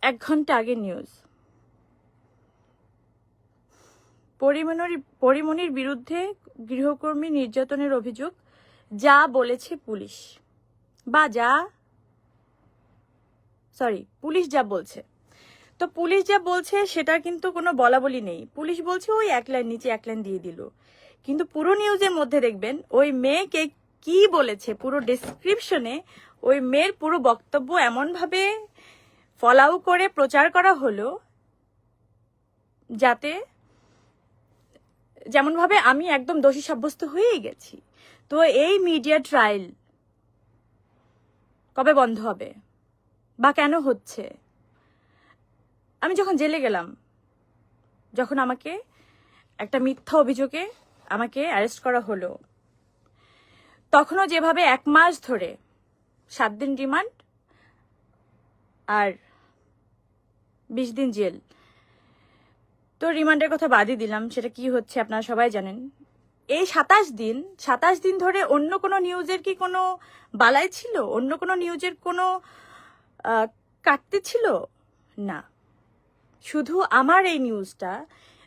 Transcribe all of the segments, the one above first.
1 ঘন্টা আগে নিউজ, পরিমণির বিরুদ্ধে গৃহকর্মী নির্যাতনের অভিযোগ, যা বলেছে পুলিশ, পুলিশ যা বলছে। তো পুলিশ যা বলছে সেটার কিন্তু কোনো বলাবলি নেই। পুলিশ বলছে ওই 1 লাইন নিচে 1 লাইন দিয়ে দিল, কিন্তু পুরো নিউজের মধ্যে দেখবেন ওই মেয়েকে কি বলেছে, পুরো ডেসক্রিপশনে ওই মেয়ের পুরো বক্তব্য এমনভাবে ফলাও করে প্রচার করা হলো যাতে যেমনভাবে আমি একদম দোষী সাব্যস্ত হয়েই গেছি। তো এই মিডিয়া ট্রায়াল কবে বন্ধ হবে বা কেন হচ্ছে? আমি যখন জেলে গেলাম, যখন আমাকে একটা মিথ্যা অভিযোগে আমাকে অ্যারেস্ট করা হলো, তখনও যেভাবে 1 মাস ধরে 7 দিন রিমান্ড আর 20 দিন জেল, তো রিমান্ডের কথা বাদই দিলাম, সেটা কি হচ্ছে আপনারা সবাই জানেন। এই 27 দিন ধরে অন্য কোনো নিউজের কি কোনো বালাই ছিল? অন্য কোনো নিউজের কোনো কাটতে ছিল না, শুধু আমার এই নিউজটা।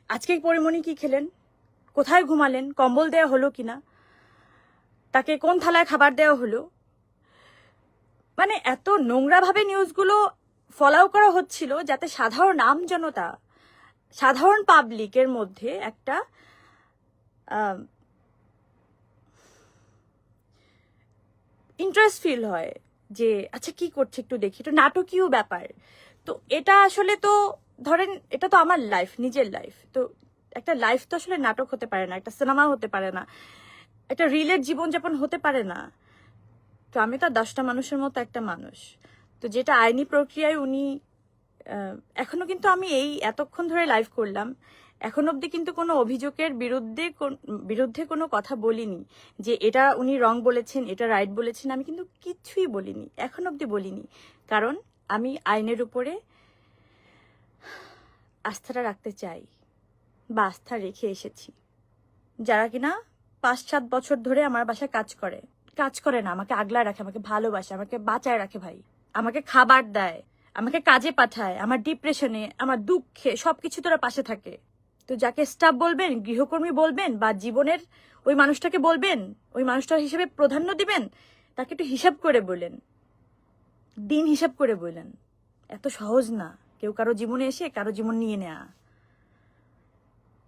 আজকে পরিমণি কি খেলেন, কোথায় ঘুমালেন, কম্বল দেওয়া হলো কিনা, তাকে কোন থালায় খাবার দেওয়া হলো, মানে এত নোংরাভাবে নিউজগুলো ফলাও করা হচ্ছিল যাতে সাধারণ আমজনতা, সাধারণ পাবলিকের মধ্যে একটা ইন্টারেস্ট ফিল হয় যে আচ্ছা কি করছে একটু দেখি, একটু নাটকীয় ব্যাপার। তো এটা আসলে তো ধরেন এটা তো আমার লাইফ, নিজের লাইফ। তো একটা লাইফ তো আসলে নাটক হতে পারে না, একটা সিনেমা হতে পারে না, একটা রিলের জীবনযাপন হতে পারে না। তো আমি তো 10টা মানুষের মতো একটা মানুষ। তো যেটা আইনি প্রক্রিয়ায় উনি এখনো কিন্তু আমি এই এতক্ষণ ধরে লাইভ করলাম, এখন অবধি কিন্তু কোনো অভিযোগের বিরুদ্ধে কোনো কথা বলিনি যে এটা উনি রং বলেছেন, এটা রাইট বলেছেন, আমি কিন্তু কিছুই বলিনি, এখন অবধি বলিনি। কারণ আমি আইনের উপরে আস্থাটা রাখতে চাই বা আস্থা রেখে এসেছি। যারা কিনা 5-7 বছর ধরে আমার বাসায় কাজ করে না, আমাকে আগলায় রাখে, আমাকে ভালোবাসে, আমাকে বাঁচায় রাখে ভাই, আমাকে খাবার দেয়, আমাকে কাজে পাঠায়, আমার ডিপ্রেশনে, আমার দুঃখে সবকিছু তোরা পাশে থাকে। তো যাকে স্টাফ বলবেন, গৃহকর্মী বলবেন, বা জীবনের ওই মানুষটাকে বলবেন, ওই মানুষটার হিসেবে প্রাধান্য দিবেন, তাকে একটু হিসাব করে বললেন, দিন হিসাব করে বললেন। এত সহজ না কেউ কারো জীবনে এসে কারো জীবন নিয়ে নেয়া।